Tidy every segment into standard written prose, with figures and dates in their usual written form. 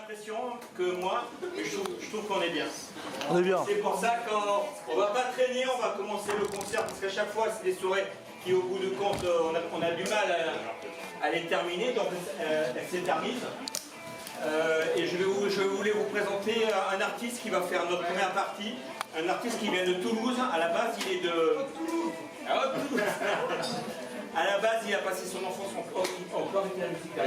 l'impression que moi, je trouve qu'on est bien. On est bien. C'est pour ça qu'on va pas traîner, on va commencer le concert parce qu'à chaque fois c'est des soirées qui au bout de compte on a du mal à les terminer, donc elles s'éternisent. Et je voulais vous présenter un artiste qui va faire notre première partie, un artiste qui vient de Toulouse. À la base il est de Toulouse. À la base, il a passé son enfance encore avec la musique. À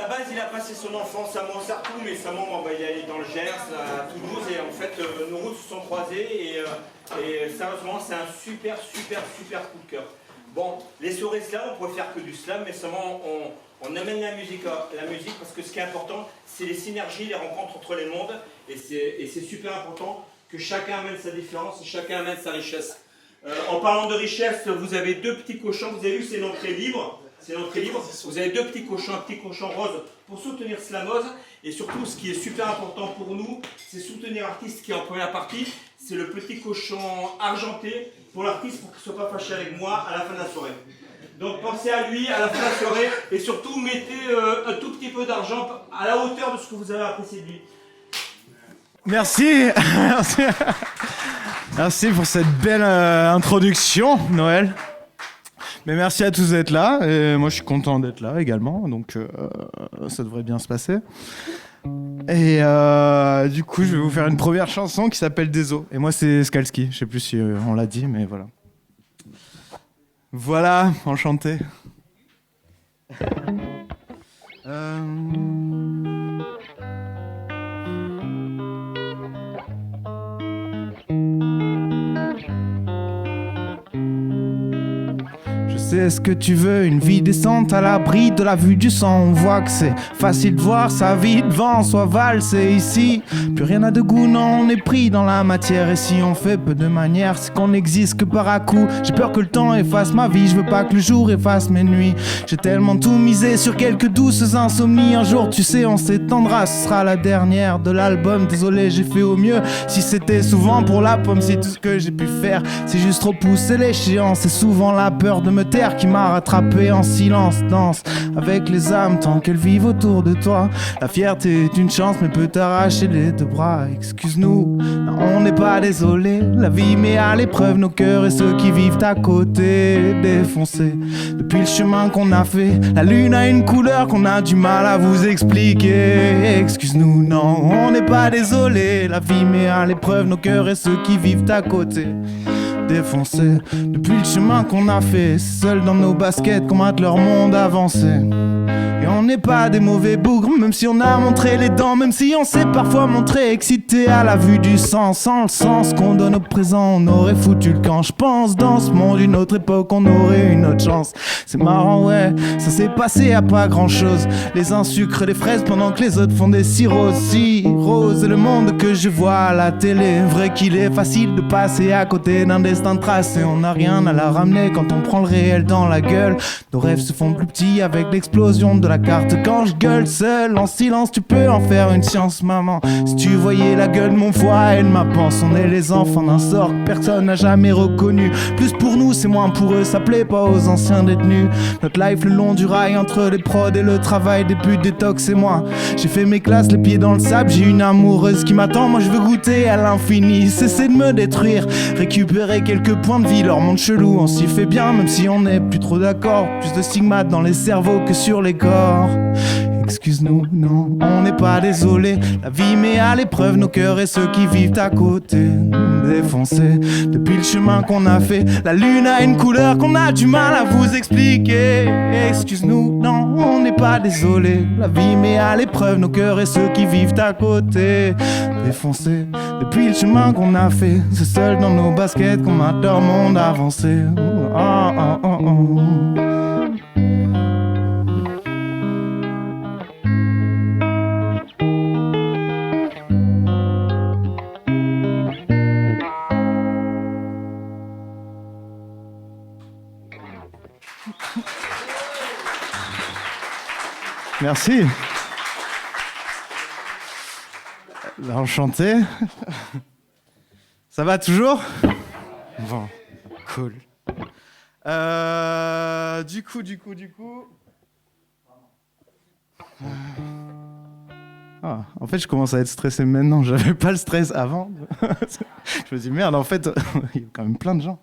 la base, il a passé son enfance à Montsartou, mais sa maman, il est allé dans le Gers, à Toulouse, et en fait, nos routes se sont croisées, et sérieusement, c'est un super coup de cœur. Bon, les soirées slam, on pourrait faire que du slam, mais seulement on amène la musique parce que ce qui est important, c'est les synergies, les rencontres entre les mondes, et c'est super important que chacun amène sa différence, chacun amène sa richesse. En parlant de richesse, vous avez deux petits cochons, vous avez vu, c'est l'entrée libre. Vous avez deux petits cochons, un petit cochon rose pour soutenir Slamos. Et surtout, ce qui est super important pour nous, c'est soutenir l'artiste qui est en première partie. C'est le petit cochon argenté pour l'artiste pour qu'il ne soit pas fâché avec moi à la fin de la soirée. Donc pensez à lui à la fin de la soirée et surtout mettez un tout petit peu d'argent à la hauteur de ce que vous avez apprécié de lui. Merci. Merci pour cette belle introduction, Noël. Mais merci à tous d'être là. Et moi, je suis content d'être là également. Donc, ça devrait bien se passer. Et du coup, je vais vous faire une première chanson qui s'appelle Déso. Et moi, c'est Skalski. Je sais plus si on l'a dit, mais voilà. Voilà, enchanté. C'est ce que tu veux, une vie décente à l'abri de la vue du sang. On voit que c'est facile de voir sa vie devant soi valser ici. Plus rien n'a de goût, non, on est pris dans la matière. Et si on fait peu de manière, c'est qu'on n'existe que par à coup. J'ai peur que le temps efface ma vie, je veux pas que le jour efface mes nuits. J'ai tellement tout misé sur quelques douces insomnies. Un jour, tu sais, on s'étendra, ce sera la dernière de l'album. Désolé, j'ai fait au mieux. Si c'était souvent pour la pomme, si tout ce que j'ai pu faire, c'est juste trop pousser l'échéance. C'est souvent la peur de me taire qui m'a rattrapé en silence. Danse avec les âmes tant qu'elles vivent autour de toi. La fierté est une chance mais peut t'arracher les deux bras. Excuse-nous, non, on n'est pas désolé. La vie met à l'épreuve nos cœurs et ceux qui vivent à côté. Défoncés depuis le chemin qu'on a fait. La lune a une couleur qu'on a du mal à vous expliquer. Excuse-nous, non, on n'est pas désolé. La vie met à l'épreuve nos cœurs et ceux qui vivent à côté. Défoncés depuis le chemin qu'on a fait, seuls dans nos baskets qu'on mate leur monde avancé. Et on n'est pas des mauvais bougres, même si on a montré les dents, même si on s'est parfois montré excité à la vue du sang. Sans le sens qu'on donne au présent, on aurait foutu le camp. Je pense dans ce monde d'une autre époque, on aurait une autre chance. C'est marrant, ouais, ça s'est passé à pas grand chose. Les uns sucrent les fraises pendant que les autres font des sirops. Si rose est le monde que je vois à la télé. Vrai qu'il est facile de passer à côté d'un destin tracé. On n'a rien à la ramener quand on prend le réel dans la gueule. Nos rêves se font plus petits avec l'explosion de la carte. Quand je gueule seul, en silence, tu peux en faire une science, maman. Si tu voyais la gueule de mon foie et de ma panse, on est les enfants d'un sort que personne n'a jamais reconnu. Plus pour nous, c'est moins pour eux, ça plaît pas aux anciens détenus. Notre life le long du rail entre les prods et le travail, des putes, détox et moi. J'ai fait mes classes, les pieds dans le sable, j'ai une amoureuse qui m'attend, moi je veux goûter à l'infini. Cesser de me détruire, récupérer quelques points de vie, leur monde chelou, on s'y fait bien, même si on n'est plus trop d'accord. Plus de stigmates dans les cerveaux que sur les corps. Excuse-nous, non, on n'est pas désolé. La vie met à l'épreuve nos cœurs et ceux qui vivent à côté. Défoncés depuis le chemin qu'on a fait. La lune a une couleur qu'on a du mal à vous expliquer. Excuse-nous, non, on n'est pas désolé. La vie met à l'épreuve nos cœurs et ceux qui vivent à côté. Défoncés depuis le chemin qu'on a fait. C'est seul dans nos baskets qu'on a leur monde avancé. Oh, oh, oh, oh. Merci. Enchanté. Ça va toujours? Bon, cool. Du coup. Ah, en fait, je commence à être stressé maintenant. J'avais pas le stress avant. Je me dis merde, en fait, il y a quand même plein de gens.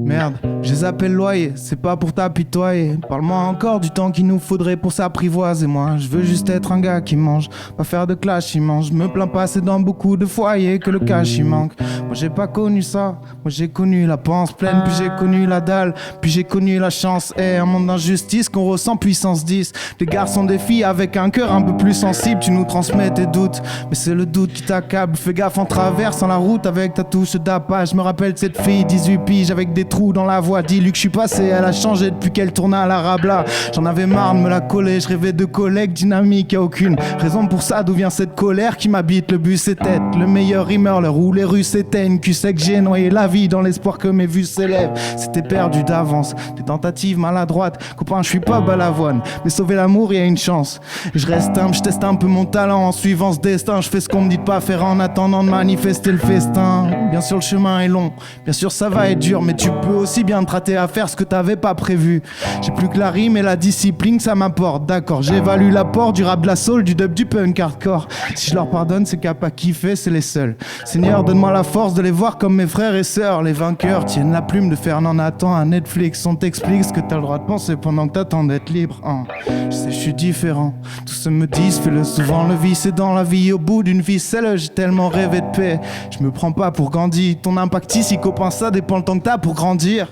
Merde, je les appelle loyer, c'est pas pour t'apitoyer. Parle-moi encore du temps qu'il nous faudrait pour s'apprivoiser. Moi, je veux juste être un gars qui mange, pas faire de clash, il mange. Je me plains pas, c'est dans beaucoup de foyers que le cash il manque. Moi j'ai pas connu ça, moi j'ai connu la panse pleine, puis j'ai connu la dalle, puis j'ai connu la chance. Et un monde d'injustice qu'on ressent puissance 10. Des garçons, des filles avec un cœur un peu plus sensible. Tu nous transmets tes doutes, mais c'est le doute qui t'accable. Fais gaffe en traversant la route avec ta touche d'appât. Je me rappelle de cette fille, 18 piges avec des trous dans la voie. Dis-lui que je suis passé, elle a changé depuis qu'elle tourne à la rabla. J'en avais marre de me la coller, je rêvais de collègues dynamiques. Y'a aucune raison pour ça, d'où vient cette colère qui m'habite. Le but c'est tête, le meilleur rimeur, l'heure où les rues s'éteignent. Tu sais que j'ai noyé la vie dans l'espoir que mes vues s'élèvent. C'était perdu d'avance, des tentatives maladroites. Copain, je suis pas balavoine, mais sauver l'amour y a une chance. Je reste humble, je teste un peu mon talent en suivant ce destin. Je fais ce qu'on me dit de pas faire en attendant de manifester le festin. Bien sûr le chemin est long, bien sûr ça va être dur, mais tu peux aussi bien te rater à faire ce que t'avais pas prévu. J'ai plus que la rime et la discipline que ça m'apporte. D'accord, j'évalue l'apport du rap, de la soul, du dub, du punk hardcore. Si je leur pardonne, c'est qu'à pas kiffer, c'est les seuls. Seigneur, donne-moi la force de les voir comme mes frères et sœurs. Les vainqueurs tiennent la plume de Fernand Nathan à Netflix. On t'explique ce que t'as le droit de penser pendant que t'attends d'être libre. Je sais, je suis différent. Tous ceux me disent, fais-le souvent. Le vice c'est dans la vie, au bout d'une vie, c'est le. J'ai tellement rêvé de paix. Je me prends pas pour Gandhi. Ton impact ici, copain, ça dépend le temps que t'as pour grandir.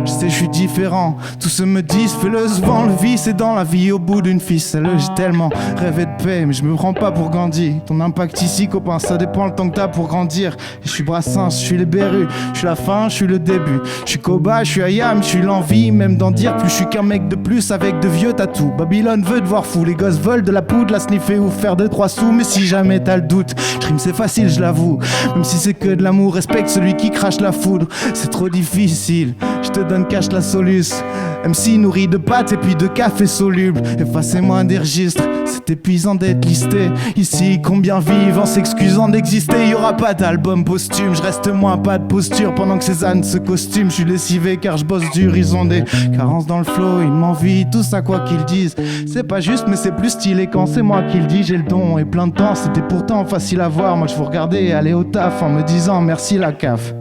Je sais, je suis différent. Tous ceux me disent, fais-le souvent. Le vice c'est dans la vie, au bout d'une ficelle. J'ai tellement rêvé de paix, mais je me prends pas pour Gandhi. Ton impact ici, copain, ça dépend le temps que t'as pour grandir. Et je suis Brassens, je suis les Berus, je suis la fin, je suis le début. Je suis Koba, je suis Ayam, je suis l'envie, même d'en dire plus. Je suis qu'un mec de plus avec de vieux tatous. Babylone veut te voir fou, les gosses veulent de la poudre, la sniffer ou faire 2-3 sous. Mais si jamais t'as le doute, je rime c'est facile, je l'avoue. Même si c'est que de l'amour, respecte celui qui crache la foudre. C'est trop difficile, je te donne cache la soluce. MC nourri de pâtes et puis de café soluble. Effacez-moi des registres, c'est épuisant d'être listé. Ici combien vivent en s'excusant d'exister. Y'aura pas d'album posthume, je reste moins pas de posture. Pendant que Cézanne se costume, je suis lessivé car je bosse dur. Ils ont des carences dans le flow, ils m'envient tous à quoi qu'ils disent. C'est pas juste mais c'est plus stylé quand c'est moi qui le dis. J'ai le don et plein de temps, c'était pourtant facile à voir. Moi je vous regardais et aller au taf en me disant merci la CAF.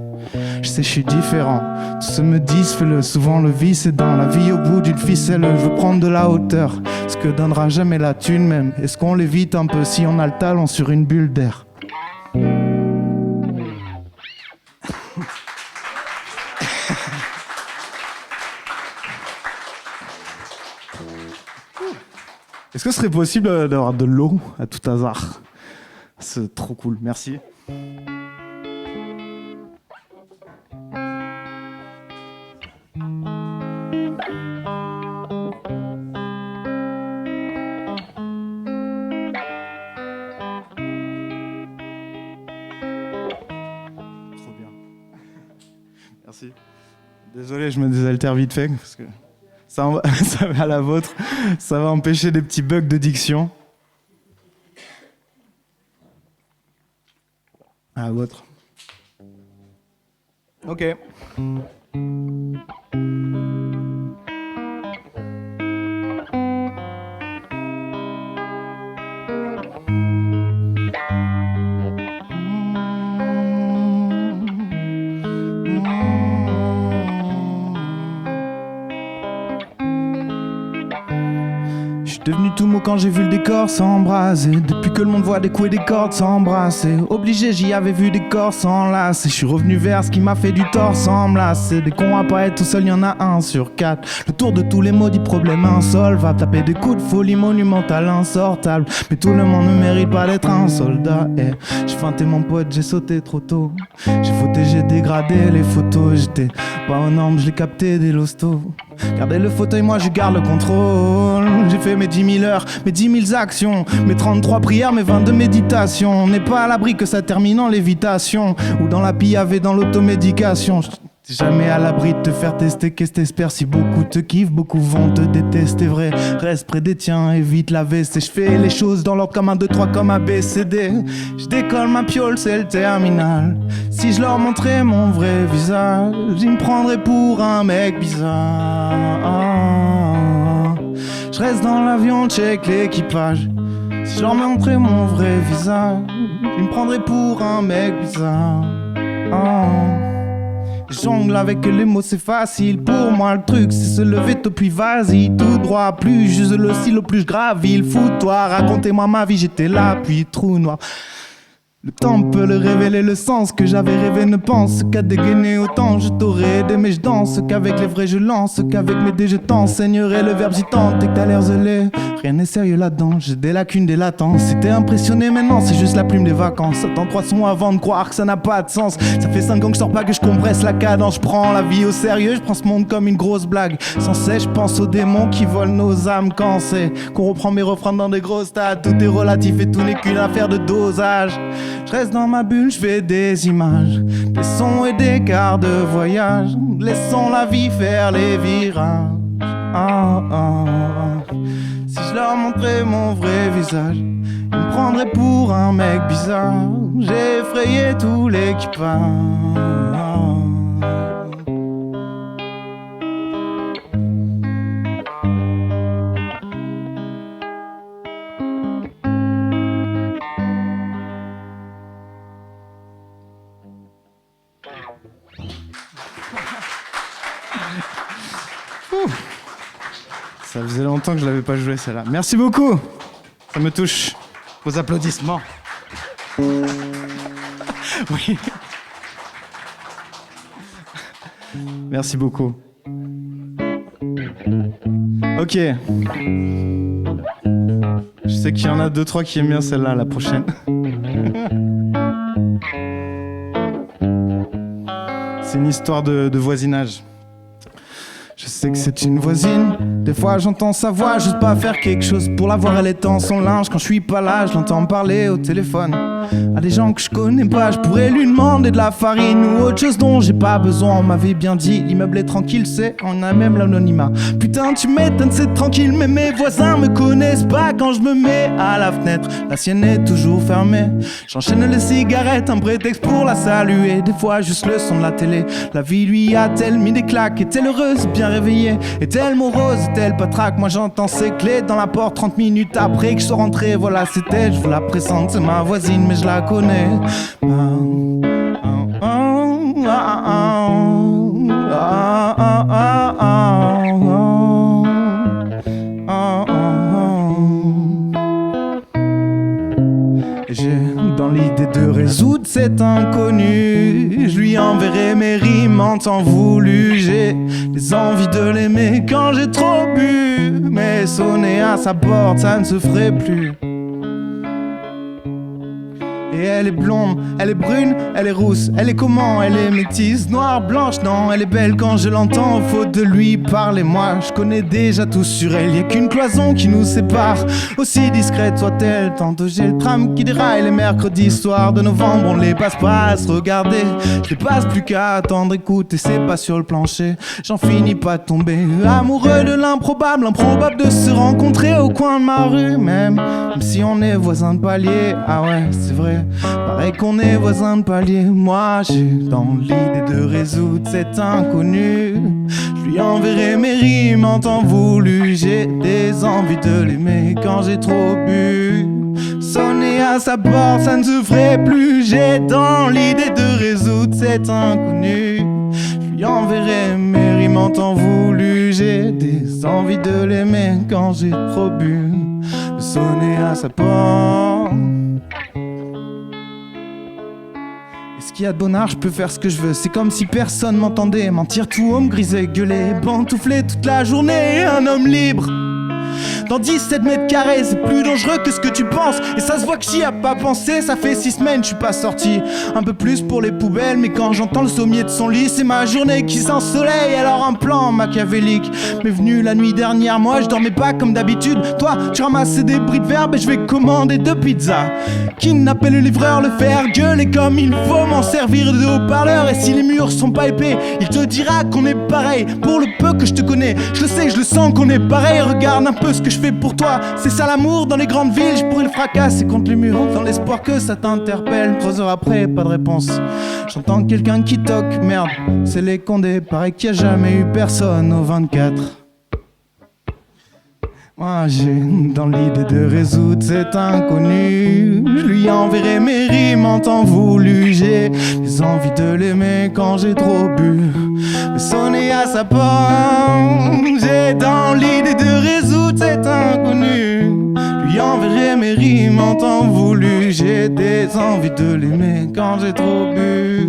Je sais, je suis différent. Tous ceux me disent, fais-le. Souvent, le vice est dans la vie au bout d'une ficelle. Je veux prendre de la hauteur. Ce que donnera jamais la thune, même. Est-ce qu'on l'évite un peu si on a le talent sur une bulle d'air? Est-ce que ce serait possible d'avoir de l'eau à tout hasard? C'est trop cool, merci. Merci. Désolé, je me désaltère vite fait parce que ça va à la vôtre. Ça va empêcher des petits bugs de diction. À la vôtre. Ok. Devenu tout mou quand j'ai vu le décor s'embraser. Depuis que le monde voit des coups et des cordes s'embrasser. Obligé, j'y avais vu des corps s'enlacer. Je suis revenu vers ce qui m'a fait du tort sans me lasser. Des cons à pas être tout seul, y'en a 1 sur 4. Le tour de tous les maudits problèmes insolvables. Taper des coups de folie monumentale, insortable. Mais tout le monde ne mérite pas d'être un soldat. J'ai feinté mon pote, j'ai sauté trop tôt. J'ai fauté, j'ai dégradé les photos. J'étais pas aux normes, je l'ai capté des lostos. Gardez le fauteuil, moi je garde le contrôle. J'ai fait mes 10 000 heures, mes 10 000 actions, mes 33 prières, mes 22 méditations. On n'est pas à l'abri que ça termine en lévitation ou dans la pillave et dans l'automédication. T'es jamais à l'abri de te faire tester, qu'est-ce t'espères? Si beaucoup te kiffent, beaucoup vont te détester, vrai. Reste près des tiens, évite la veste. Et je fais les choses dans l'ordre comme 1, 2, 3, comme ABCD. Je décolle ma piole, c'est le terminal. Si je leur montrais mon vrai visage, ils me prendraient pour un mec bizarre. Je reste dans l'avion, check l'équipage. Si je leur montrais mon vrai visage, ils me prendraient pour un mec bizarre. Jongle avec les mots, c'est facile. Pour moi, le truc, c'est se lever tôt puis vas-y. Tout droit, plus j'use le stylo, plus je graville. Fous-toi, racontez-moi ma vie, j'étais là, puis trou noir. Le temps peut le révéler, le sens que j'avais rêvé. Ne pense qu'à dégainer autant. Je t'aurais aidé mais je danse, qu'avec les vrais je lance, qu'avec mes dés je t'enseignerai le verbe j'y tente. Et que t'as l'air zélé, rien n'est sérieux là-dedans. J'ai des lacunes, des latences. Si t'es impressionné maintenant, c'est juste la plume des vacances. Attends 3 sons avant de croire que ça n'a pas de sens. Ça fait 5 ans que je sors pas, que je compresse la cadence. Je prends la vie au sérieux, je prends ce monde comme une grosse blague. Sans cesse, je pense aux démons qui volent nos âmes. Quand c'est qu'on reprend mes refrains dans des gros stades, tout est relatif et tout n'est qu'une affaire de dosage. Je reste dans ma bulle, je fais des images, des sons et des quarts de voyage. Laissons la vie faire les virages. Si je leur montrais mon vrai visage, ils me prendraient pour un mec bizarre. J'ai effrayé tout l'équipage. Ça faisait longtemps que je l'avais pas joué celle-là. Merci beaucoup. Ça me touche. Vos applaudissements. Oui. Merci beaucoup. Ok. Je sais qu'il y en a 2-3 qui aiment bien celle-là, la prochaine. C'est une histoire de voisinage. Je sais que c'est une voisine, des fois j'entends sa voix, j'ose pas faire quelque chose pour la voir, elle étend son linge quand je suis pas là, je l'entends parler au téléphone à des gens que je connais pas, je pourrais lui demander de la farine ou autre chose dont j'ai pas besoin, on m'avait bien dit, l'immeuble est tranquille, c'est, on a même l'anonymat. Putain tu m'étonnes, c'est tranquille, mais mes voisins me connaissent pas quand je me mets à la fenêtre, la sienne est toujours fermée, j'enchaîne les cigarettes, un prétexte pour la saluer, des fois juste le son de la télé, la vie lui a-t-elle mis des claques, est-elle heureuse, bien réveillée, est-elle morose, est-elle patraque, moi j'entends ses clés dans la porte 30 minutes après que je sois rentré, voilà c'était, je vous la présente, c'est ma voisine mais je la connais. J'ai dans l'idée de résoudre cet inconnu, je lui enverrai mes rimes en temps voulu. J'ai les envies de l'aimer quand j'ai trop bu, mais sonner à sa porte ça ne se ferait plus. Et elle est blonde, elle est brune, elle est rousse, elle est comment? Elle est métisse, noire, blanche, non, elle est belle quand je l'entends, faute de lui parler, moi je connais déjà tout sur elle, y'a qu'une cloison qui nous sépare, aussi discrète soit-elle, tantôt j'ai le tram qui déraille, les mercredis soirs de novembre, on les passe pas à se regarder, je les passe plus qu'à attendre, écouter, c'est pas sur le plancher, j'en finis pas de tomber, amoureux de l'improbable, improbable de se rencontrer au coin de ma rue, même si on est voisins de palier, ah ouais, c'est vrai. Pareil qu'on est voisins de palier. Moi j'ai dans l'idée de résoudre cet inconnu, je lui enverrai mes rimes en temps voulu. J'ai des envies de l'aimer quand j'ai trop bu, sonner à sa porte ça ne se ferait plus. J'ai dans l'idée de résoudre cet inconnu, je lui enverrai mes rimes en temps voulu. J'ai des envies de l'aimer quand j'ai trop bu, sonner à sa porte. Est-ce qu'il y a de bon art, je peux faire ce que je veux. C'est comme si personne m'entendait, mentir tout haut, me griser, gueuler, pantoufler toute la journée. Un homme libre Dans 17 mètres carrés, c'est plus dangereux que ce que tu penses. Et ça se voit que j'y ai pas pensé. Ça fait 6 semaines, je suis pas sorti. Un peu plus pour les poubelles, mais quand j'entends le sommier de son lit, c'est ma journée qui s'ensoleille. Alors un plan machiavélique m'est venu la nuit dernière. Moi, je dormais pas comme d'habitude. Toi, tu ramassais des bris de verbe et je vais commander 2 pizzas. Kidnapper le livreur, le faire gueuler comme il faut, m'en servir de haut-parleur. Et si les murs sont pas épais, il te dira qu'on est pareil. Pour le peu que je te connais, je le sais, je le sens qu'on est pareil. Regarde un peu ce que je fais pour toi. C'est ça l'amour dans les grandes villes. Je pourrais le fracasser contre les murs dans l'espoir que ça t'interpelle. 3 heures après, pas de réponse. J'entends quelqu'un qui toque. Merde, c'est les Condés. Pareil qu'il y a jamais eu personne au 24. Moi j'ai dans l'idée de résoudre cet inconnu. Je lui enverrai mes rimes en temps voulu. J'ai les envies de l'aimer quand j'ai trop bu. Mais sonner à sa porte. J'ai dans l'idée de résoudre cet inconnu. Je lui enverrai mes rimes en temps voulu. J'ai des envies de l'aimer quand j'ai trop bu.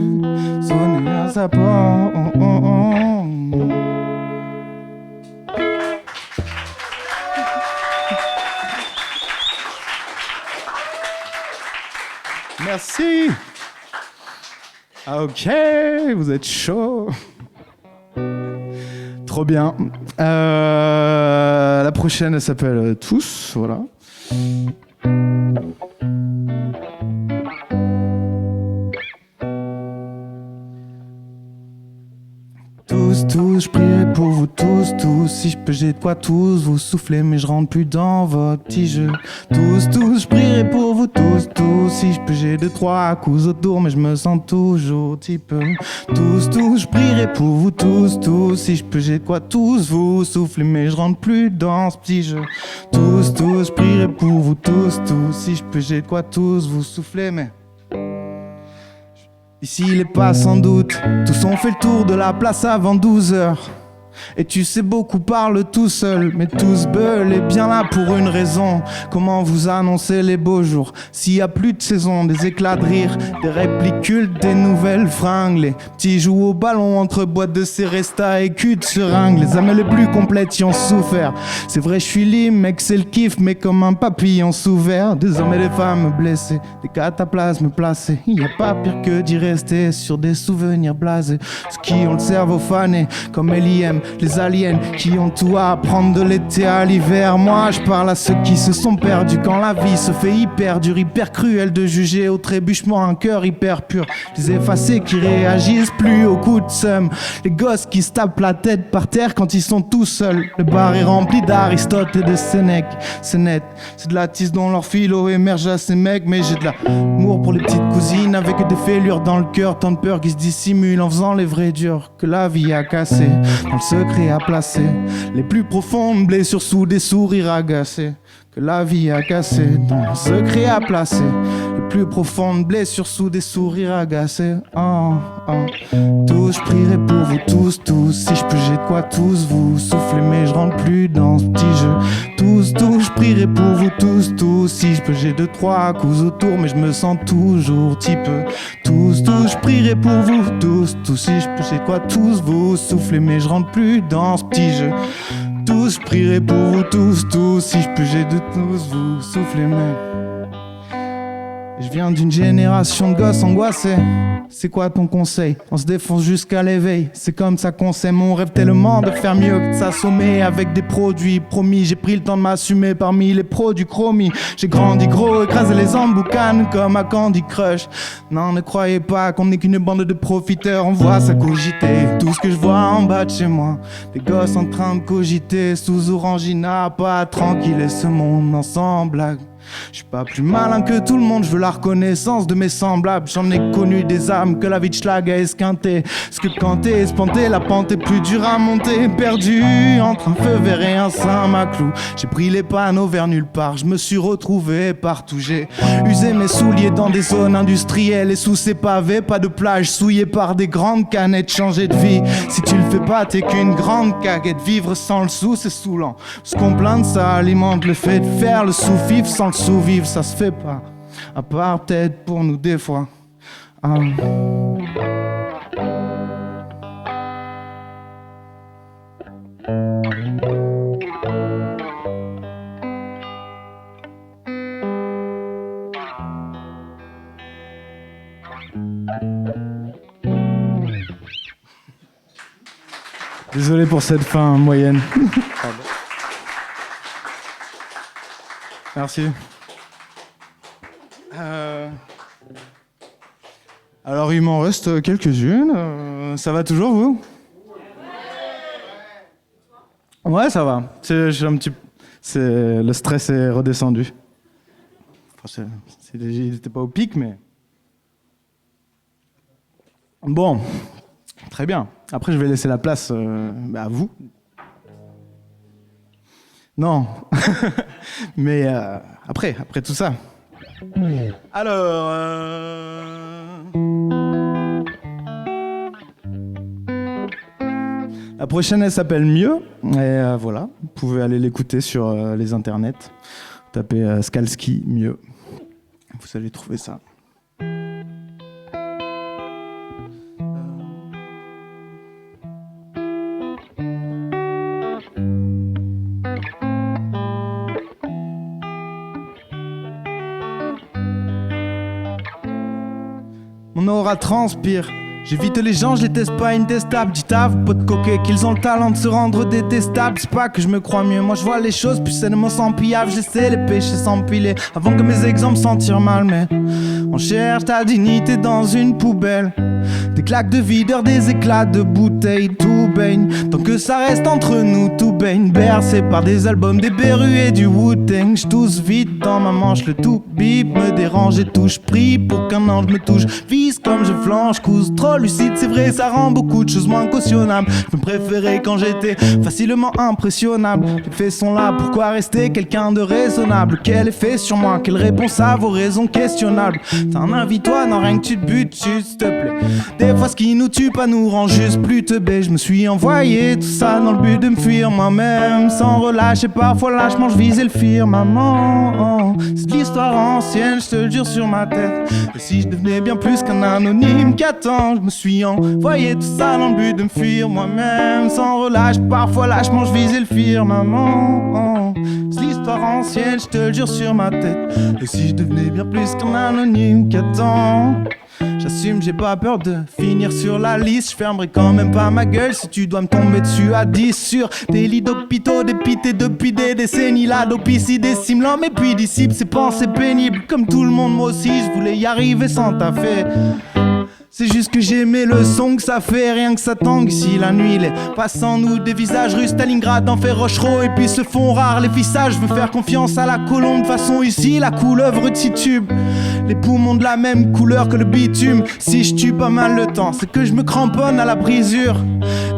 Sonner à sa porte. Merci. Ok, vous êtes chaud. Trop bien. La prochaine, elle s'appelle Tous, voilà. Tous, je prierai pour vous tous, si je peux j'ai de quoi tous vous souffler, mais je rentre plus dans votre petit jeu. Tous, je prierai pour vous tous, si je peux j'ai 2-3 coups autour, mais je me sens toujours petit peu. Tous, je prierai pour vous tous, si je peux j'ai de quoi tous vous souffler, mais je rentre plus dans ce petit jeu. Tous, je prierai pour vous tous, si je peux j'ai de quoi tous vous souffler, mais ici il est pas sans doute. Tous ont fait le tour de la place avant 12 heures. Et tu sais, beaucoup parlent tout seuls, mais tous Beul est bien là pour une raison. Comment vous annoncer les beaux jours s'il y a plus de saison? Des éclats de rire, des répliques cultes, des nouvelles fringues. Les petits jouent au ballon entre boîtes de Céresta et cul de seringue. Les âmes les plus complètes y ont souffert. C'est vrai, je suis libre, mec, c'est le kiff, mais comme un papillon sous verre. Des hommes et des femmes blessés, des cataplasmes placés. Y a pas pire que d'y rester sur des souvenirs blasés. Ceux qui ont le cerveau fané, comme L.I.M. Les aliens qui ont tout à apprendre de l'été à l'hiver. Moi je parle à ceux qui se sont perdus quand la vie se fait hyper dure, hyper cruelle de juger au trébuchement un cœur hyper pur. Les effacés qui réagissent plus au coup de seum. Les gosses qui se tapent la tête par terre quand ils sont tout seuls. Le bar est rempli d'Aristote et de Sénèque. C'est net, c'est de la tisse dont leur philo émerge à ces mecs. Mais j'ai de l'amour pour les petites cousines avec des fêlures dans le cœur. Tant de peur qui se dissimulent en faisant les vrais durs que la vie a cassé. Dans le secret à placer les plus profondes blessures sous des sourires agacés que la vie a cassé. Dans le secret à placer les plus profondes blessures sous des sourires agacés. Tous, je prierai pour vous tous, si je peux j'ai de quoi tous vous souffler, mais je rentre plus dans ce petit jeu. Tous, je prierai pour vous tous, si je peux j'ai 2-3 coups autour, mais je me sens toujours petit peu. Tous, je prierai pour vous tous, si je peux j'ai de quoi tous vous souffler, mais je rentre plus dans ce petit jeu. Tous, je prierai pour vous tous, si je peux j'ai de tous vous souffler, mais je viens d'une génération de gosses angoissés. C'est quoi ton conseil? On se défonce jusqu'à l'éveil. C'est comme ça qu'on s'aime. On rêve tellement de faire mieux que de s'assommer avec des produits promis. J'ai pris le temps de m'assumer parmi les produits chromie. J'ai grandi gros, écrasé les emboucanes comme à Candy Crush. Non, ne croyez pas qu'on n'est qu'une bande de profiteurs. On voit ça cogiter. Tout ce que je vois en bas de chez moi, des gosses en train de cogiter sous Orangina, pas tranquille et ce monde ensemble. Je suis pas plus malin que tout le monde, je veux la reconnaissance de mes semblables. J'en ai connu des âmes que la vie de schlag a esquinté. Ce que quand t'es espanté, la pente est plus dure à monter. Perdu entre un feu vert et un Saint-Maclou. J'ai pris les panneaux vers nulle part, je me suis retrouvé partout. J'ai usé mes souliers dans des zones industrielles et sous ces pavés, pas de plage souillée par des grandes canettes. Changer de vie, si tu le fais pas, t'es qu'une grande caguette. Vivre sans le sou, c'est saoulant. Ce qu'on plaint, ça alimente le fait de faire le sous-vivre sans le sous-vivre, ça se fait pas, à part peut-être pour nous des fois. Désolé pour cette fin moyenne. Pardon. Merci. Alors, il m'en reste quelques-unes. Ça va toujours, vous ? Ouais, ça va. Le stress est redescendu. Enfin, il n'était pas au pic, mais... Bon, très bien. Après, je vais laisser la place à vous. Non. Mais après tout ça. Alors... La prochaine, elle s'appelle Mieux. Et voilà, vous pouvez aller l'écouter sur les internets. Tapez Skalski Mieux. Vous allez trouver ça. Mon aura transpire. J'évite les gens, je les teste pas intestables. Dites à vos potes coquets qu'ils ont le talent de se rendre détestables. C'est pas que je me crois mieux, moi je vois les choses plus sainement sans pillage. J'essaie les péchés s'empiler avant que mes exemples s'en tirent mal. Mais on cherche ta dignité dans une poubelle. Des claques de videur, des éclats de bouteilles, tout baigne. Tant que ça reste entre nous, tout baigne. Bercé par des albums, des berus et du Wu-Tang. J'tousse vite dans ma manche, le tout bip me dérange et touche. Prie pour qu'un ange me touche. Vise comme je flanche, cousse trop lucide, c'est vrai, ça rend beaucoup de choses moins cautionnables. Je me préférais quand j'étais facilement impressionnable. Les faits sont là, pourquoi rester quelqu'un de raisonnable? Quel effet sur moi, quelle réponse à vos raisons questionnables? T'en invite-toi, non rien que tu te butes, s'il te plaît. Des fois ce qui nous tue pas nous rend juste plus teubés. Je me suis envoyé tout ça dans le but de me fuir moi-même. Sans relâche et parfois lâchement je visais le firmament. C'est de l'histoire ancienne, je te le jure sur ma tête. Et si je devenais bien plus qu'un anonyme qu'attend, je me suis envoyé tout ça dans le but de me fuir moi-même. Sans relâche, parfois lâchement je visais le firmament. C'est l'histoire ancienne, je te le jure sur ma tête. Et si je devenais bien plus qu'un anonyme qu'attend, j'assume, j'ai pas peur de finir sur la liste. Je fermerai quand même pas ma gueule si tu dois me tomber dessus à 10 sur des lits d'hôpitaux dépités depuis des décennies. Là d'opicide et l'homme et puis dissipe ses pensées pénibles. Comme tout le monde, moi aussi, je voulais y arriver sans taffer. C'est juste que j'aimais le son que ça fait, rien que ça tangue ici la nuit. Les passants nous des visages russes, Stalingrad, enfer Rochereau. Et puis se font rares les fissages, je veux faire confiance à la colombe. De façon ici, la couleuvre titube. Les poumons de la même couleur que le bitume. Si je tue pas mal le temps, c'est que je me cramponne à la brisure.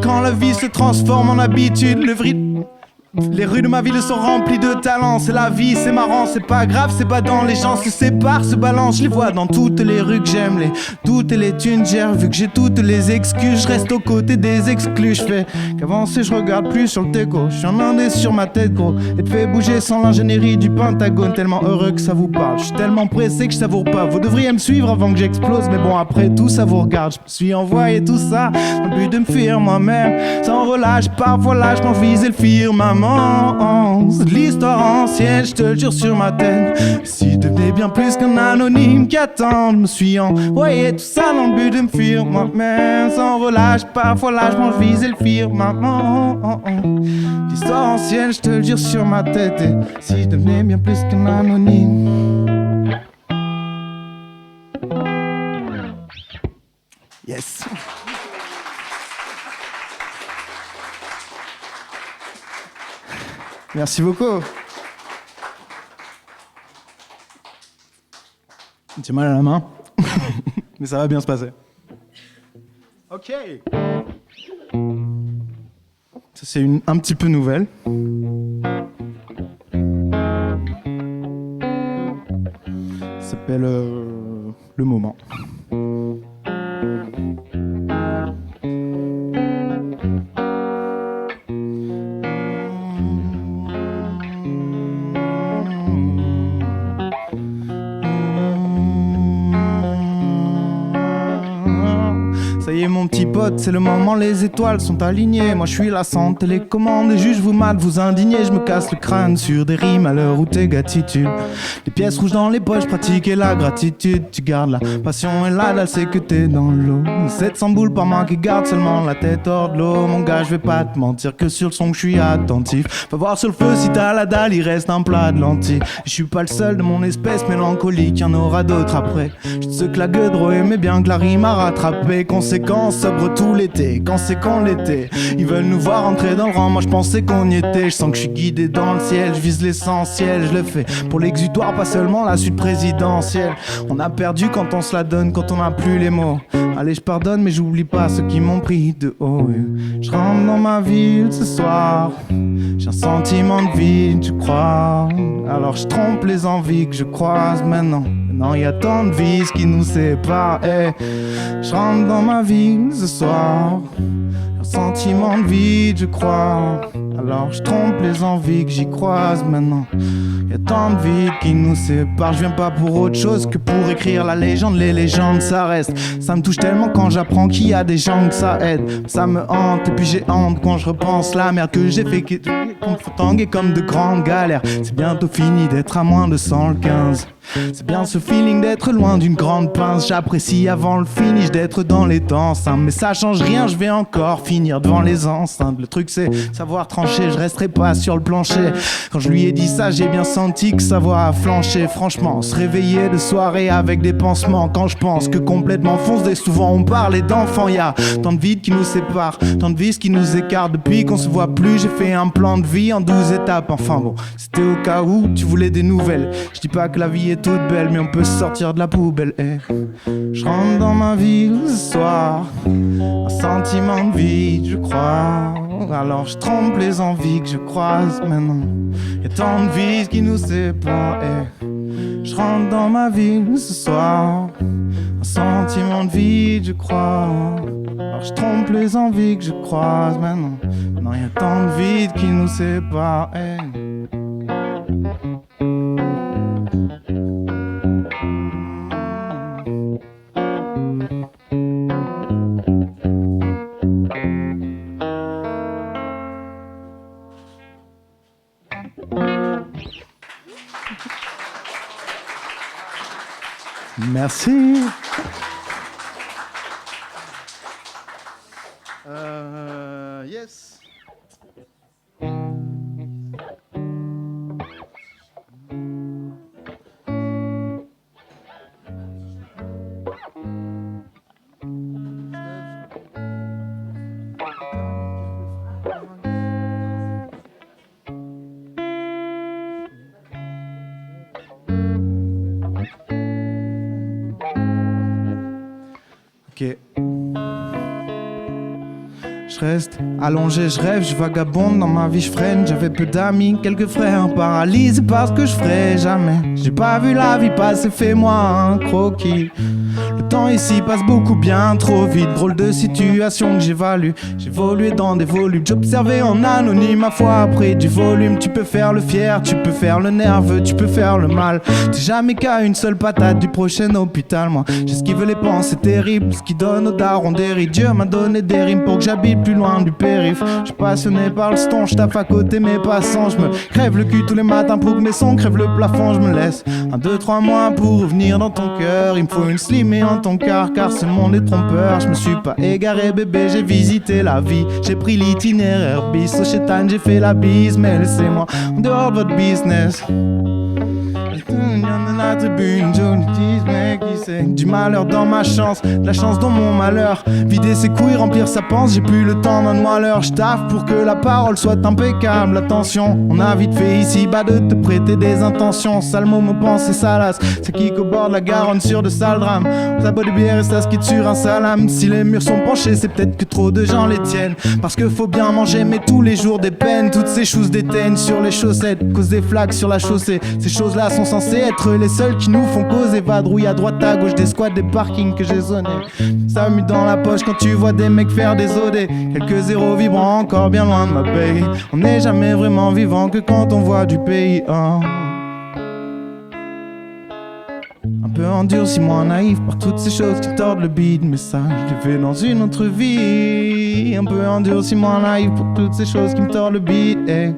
Quand la vie se transforme en habitude, les rues de ma ville sont remplies de talents. C'est la vie, c'est marrant, c'est pas grave, c'est pas dans les gens se séparent, se balancent. Je les vois dans toutes les rues que j'aime, les doutes et les thunes gèrent. Vu que j'ai toutes les excuses, je reste aux côtés des exclus. Je fais qu'avancer, je regarde plus sur le déco. Je suis en indé sur ma tête gros et te fais bouger sans l'ingénierie du Pentagone. Tellement heureux que ça vous parle, je suis tellement pressé que je savoure pas. Vous devriez me suivre avant que j'explose, mais bon après tout ça vous regarde. Je me suis envoyé tout ça dans le but de me fuir moi-même. Sans relâche, parfois lâchement je visais le firmament. C'est de l'histoire ancienne, je te le jure sur ma tête. Si je devenais bien plus qu'un anonyme qui attend, je me suis envoyé tout ça dans le but de me fuir moi-même. Sans relâche, parfois lâchement je visais le firmament. L'histoire ancienne, je te le jure sur ma tête. Et si je devenais bien plus qu'un anonyme. Yes. Merci beaucoup. J'ai mal à la main, mais ça va bien se passer. Ok. Ça c'est un petit peu nouvelle. Ça s'appelle Le Moment. potes, c'est le moment, les étoiles sont alignées. Moi je suis là sans télécommande, les juges vous matent, vous indignez. Je me casse le crâne sur des rimes à l'heure où t'es gratitude. Les pièces rouges dans les poches, pratiquer la gratitude. Tu gardes la passion et la dalle, c'est que t'es dans l'eau. 700 boules par mois qui gardent seulement la tête hors de l'eau. Mon gars, je vais pas te mentir que sur le son que je suis attentif. Va voir sur le feu si t'as la dalle, il reste un plat de lentilles. Je suis pas le seul de mon espèce mélancolique, y'en aura d'autres après. Je te sais que la gueudreau aimait bien que la rime a rattrapé. Conséquence, sobre tout l'été, quand c'est qu'on l'était. Ils veulent nous voir entrer dans le rang, moi je pensais qu'on y était. Je sens que je suis guidé dans le ciel, je vise l'essentiel. Je le fais pour l'exutoire, pas seulement la suite présidentielle. On a perdu quand on se la donne, quand on n'a plus les mots. Allez, je pardonne, mais j'oublie pas ceux qui m'ont pris de haut. Je rentre dans ma ville ce soir, j'ai un sentiment de vide, je crois. Alors je trompe les envies que je croise maintenant. Maintenant y a tant de vices qui nous séparent. Je rentre dans ma ville ce soir, j'ai un sentiment de vide, je crois. Alors je trompe les envies que j'y croise maintenant. Y'a tant de vides qui nous séparent. Je viens pas pour autre chose que pour écrire la légende. Les légendes ça reste. Ça me touche tellement quand j'apprends qu'il y a des gens que ça aide. Ça me hante et puis j'ai honte quand je repense la merde que j'ai fait. Qu'on faut tanguer comme de grandes galères. C'est bientôt fini d'être à moins de 115. C'est bien ce feeling d'être loin d'une grande pince. J'apprécie avant le finish d'être dans les temps simples. Mais ça change rien, je vais encore finir devant les enceintes. Le truc c'est savoir trancher, je resterai pas sur le plancher. Quand je lui ai dit ça, j'ai bien senti que sa voix a flanché. Franchement, se réveiller de soirée avec des pansements. Quand je pense que complètement foncé, souvent on parlait d'enfants. Y'a tant de vides qui nous séparent, tant de vices qui nous écartent. Depuis qu'on se voit plus, j'ai fait un plan de vie en 12 étapes. Enfin bon, c'était au cas où tu voulais des nouvelles. Je dis pas que la vie est toute belle, mais on peut sortir de la poubelle. Je rentre dans ma ville ce soir, un sentiment de vide, je crois. Alors je trompe les envies que je croise maintenant. Y'a tant de vies qui nous séparent. Je rentre dans ma ville ce soir, un sentiment de vide, je crois. Alors je trompe les envies que je croise maintenant. Non, y'a tant de vide qui nous séparent. Merci. Yes. Ok. Je reste allongé, je rêve, je vagabonde dans ma vie, je freine. J'avais peu d'amis, quelques frères paralysés parce que je ferai jamais. J'ai pas vu la vie passer, fais-moi un croquis. Le temps ici passe beaucoup bien trop vite. Drôle de situation que j'évalue. J'évoluais dans des volumes, j'observais en anonyme. Ma foi après du volume. Tu peux faire le fier, tu peux faire le nerveux, tu peux faire le mal. T'es jamais qu'à une seule patate du prochain hôpital. Moi j'esquive les pensées terribles, ce qui donne aux darons des rides. Dieu m'a donné des rimes pour que j'habite plus loin du périph'. J'suis passionné par le ston, j'taffe à côté mes passants. J'me crève le cul tous les matins pour que mes sons crèvent le plafond. J'me laisse 1, 2, 3 mois pour revenir dans ton cœur. Il me faut une slim et en ton car ce monde est trompeur. Je me suis pas égaré bébé, j'ai visité la vie. J'ai pris l'itinéraire bis au chétan, j'ai fait la bise. Mais laissez-moi en dehors de votre business. De la tribune, Johnny Tease, mec, qui sait du malheur dans ma chance, de la chance dans mon malheur. Vider ses couilles, remplir sa panse, j'ai plus le temps, donne-moi l'heure. J'taffe pour que la parole soit impeccable. Attention, on a vite fait ici bas de te prêter des intentions. Sale mot, me pense, salace. C'est qui qu'au bord de la Garonne sur de sales drames. Ça boit de bière et ça se quitte sur un salam. Si les murs sont penchés, c'est peut-être que trop de gens les tiennent. Parce que faut bien manger, mais tous les jours des peines. Toutes ces choses déteignent sur les chaussettes, cause des flaques sur la chaussée. Ces choses-là sont censées être les seuls qui nous font causer. Vadrouille à droite à gauche des squats, des parkings que j'ai zonés. Ça mue dans la poche quand tu vois des mecs faire des OD. Quelques zéros vibrants encore bien loin de ma paye. On n'est jamais vraiment vivant que quand on voit du pays. Un peu endurci-moi naïf par toutes ces choses qui tordent le bide. Mais ça, je l'ai fait dans une autre vie. Un peu endurci-moi naïf pour toutes ces choses qui me tordent le bide.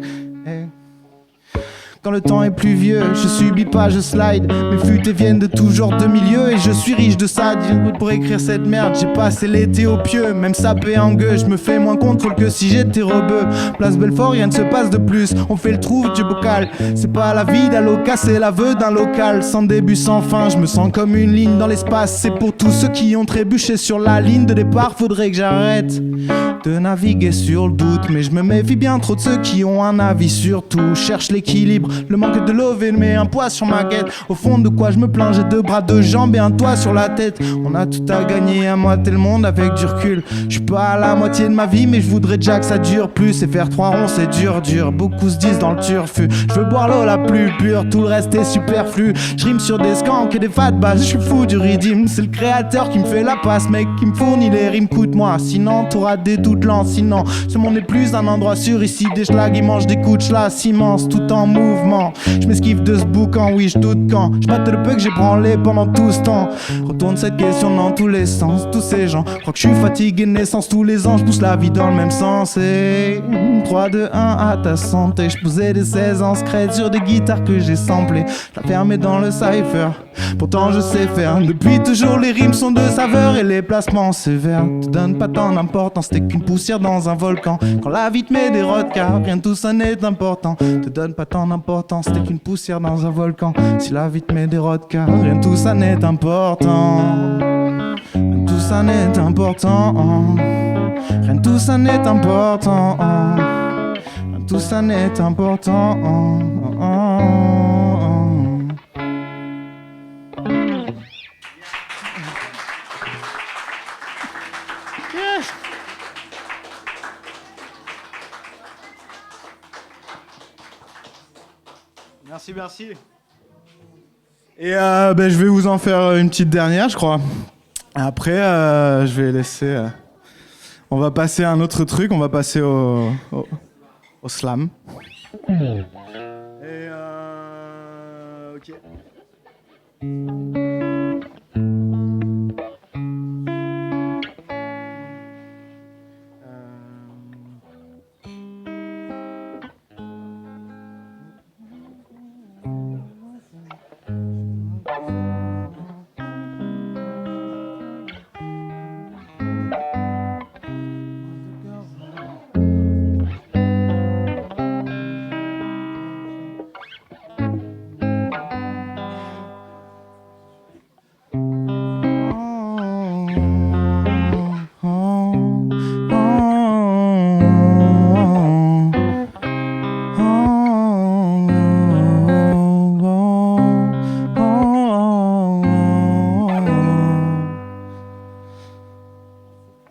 Quand le temps est pluvieux, je subis pas, je slide. Mes futées viennent de tout genre de milieux et je suis riche de ça. Pour écrire cette merde, j'ai passé l'été au pieu. Même sapé en gueux, je me fais moins contrôle que si j'étais rebeu. Place Belfort, rien ne se passe de plus. On fait le trou du bocal. C'est pas la vie d'Aloca, c'est l'aveu d'un local. Sans début, sans fin, je me sens comme une ligne dans l'espace. C'est pour tous ceux qui ont trébuché sur la ligne de départ. Faudrait que j'arrête de naviguer sur le doute. Mais je me méfie bien trop de ceux qui ont un avis sur tout. Cherche l'équilibre. Le manque de love met un poids sur ma guette. Au fond de quoi je me plains, j'ai 2 bras, 2 jambes et un toit sur la tête. On a tout à gagner, à moitié le monde avec du recul. Je suis pas à la moitié de ma vie, mais je voudrais déjà que ça dure plus. Et faire 3 ronds c'est dur. Beaucoup se disent dans le turfu. Je veux boire l'eau la plus pure, tout le reste est superflu. Je rime sur des skanks et des fat bass, je suis fou du rythme. C'est le créateur qui me fait la passe, mec, qui me fournit les rimes. Coûte-moi, sinon t'auras des doutes lents. Sinon, ce monde n'est plus un endroit sûr. Ici des schlags, ils mangent des couches là, immenses, tout en mouvement. Je m'esquive de ce boucan, oui je doute quand je mate le peu que j'ai branlé pendant tout ce temps. Retourne cette question dans tous les sens. Tous ces gens croient que je suis fatigué de naissance. Tous les ans je pousse la vie dans le même sens. Et 3, 2, 1 à ta santé. Je posais des 16 ans secrets sur des guitares que j'ai samplées. Je la fermais dans le cypher. Pourtant je sais faire. Depuis toujours les rimes sont de saveur et les placements sévères. Te donne pas tant d'importance, t'es qu'une poussière dans un volcan. Quand la vie te met des rodkas, rien de tout ça n'est important. Te donne pas tant d'importance, t'es qu'une poussière dans un volcan. Si la vie te met des rodkas, rien de tout ça n'est important. Rien de tout ça n'est important. Rien de tout ça n'est important. Rien de tout ça n'est important. Merci. Et je vais vous en faire une petite dernière, je crois. Après, je vais laisser... on va passer à un autre truc, on va passer au slam. Et ok.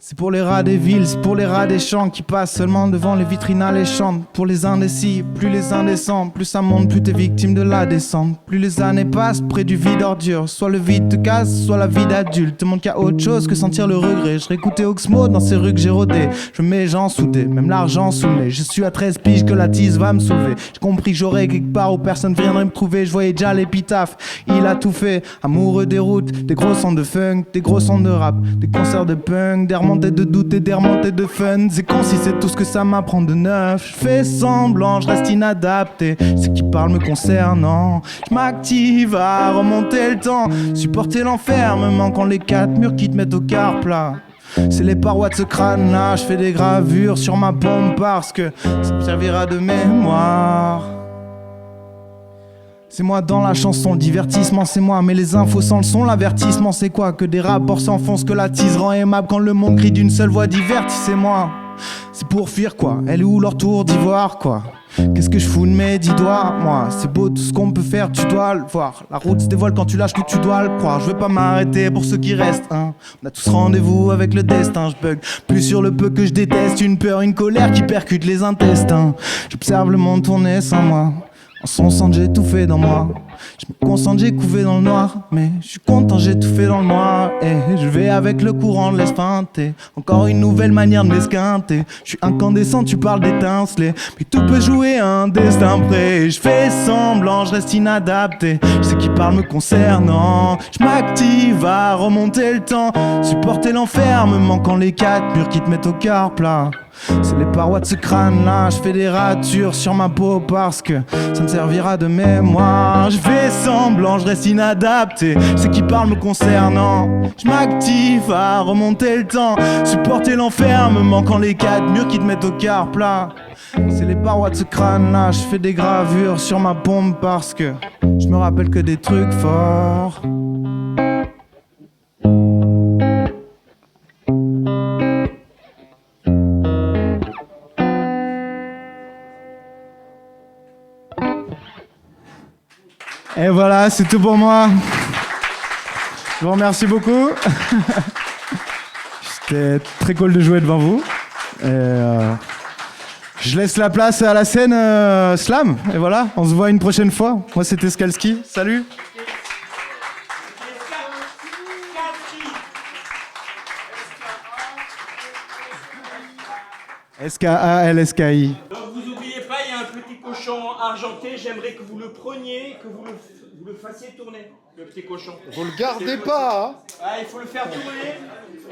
C'est pour les rats des villes, c'est pour les rats des champs qui passent seulement devant les vitrines alléchantes. Pour les indécis, plus les indécents, plus ça monte, plus t'es victime de la descente. Plus les années passent près du vide ordure, soit le vide te casse, soit la vie d'adulte te montre qu'il y a autre chose que sentir le regret. Je réécoutais Oxmo dans ces rues que j'ai rodées, je mets les gens soudés, même l'argent sous le nez. Je suis à 13 piges que la tise va me soulever. J'ai compris que j'aurais quelque part où personne viendrait me trouver. Je voyais déjà l'épitaphe, il a tout fait. Amoureux des routes, des gros sons de funk, des gros sons de rap, des concerts de punk, des remontées de doute et des remontées de fun. C'est concis, c'est tout ce que ça m'apprend de neuf. Je fais semblant, je reste inadapté. Ce qui parle me concernant. Je m'active à remonter le temps. Supporter l'enfermement quand les 4 murs qui te mettent au quart plat. C'est les parois de ce crâne là. Je fais des gravures sur ma pompe parce que ça me servira de mémoire. C'est moi dans la chanson, le divertissement c'est moi. Mais les infos sans le son, l'avertissement c'est quoi? Que des rapports s'enfoncent, que la tise rend aimable. Quand le monde crie d'une seule voix, divertissez-moi. C'est pour fuir quoi, elle est où leur tour d'ivoire quoi? Qu'est-ce que je fous de mes 10 doigts, moi? C'est beau tout ce qu'on peut faire, tu dois le voir. La route se dévoile quand tu lâches tout, tu dois le croire. Je veux pas m'arrêter pour ceux qui restent, hein. On a tous rendez-vous avec le destin, je bug plus sur le peu que je déteste. Une peur, une colère qui percute les intestins. J'observe le monde tourner sans moi. En son sang j'ai tout fait dans moi. Je me concentre, j'ai couvé dans le noir. Mais je suis content, j'ai tout fait dans le noir. Et je vais avec le courant de l'espanter. Encore une nouvelle manière de m'esquinter. Je suis incandescent, tu parles d'étinceler. Mais tout peut jouer à un destin près. Je fais semblant, je reste inadapté. Je sais qui parle me concernant. Je m'active à remonter le temps. Supporter l'enfer, me manquant les quatre murs qui te mettent au quart plat. C'est les parois de ce crâne là, je fais des ratures sur ma peau parce que ça me servira de mémoire. Je fais semblant, je reste inadapté, je sais qui parle me concernant. Je m'active à remonter le temps, supporter l'enfer, me manquant les quatre murs qui te mettent au quart plat. C'est les parois de ce crâne là, je fais des gravures sur ma pompe parce que je me rappelle que des trucs forts. Et voilà, c'est tout pour moi. Je vous remercie beaucoup. C'était très cool de jouer devant vous. Et je laisse la place à la scène slam. Et voilà, on se voit une prochaine fois. Moi, c'était Skalski. Salut. S-K-A-L-S-K-I. Donc vous n'oubliez pas, il y a un petit cochon argenté, j'aimerais que vous le preniez, que vous le fassiez tourner, le petit cochon. Vous le gardez pas, hein? Ah, il faut le faire tourner,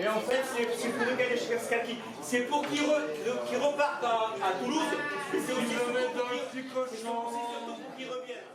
et en fait c'est pour le Galeshkaki. C'est pour qu'il reparte à Toulouse, et c'est aussi surtout pour qu'il revienne.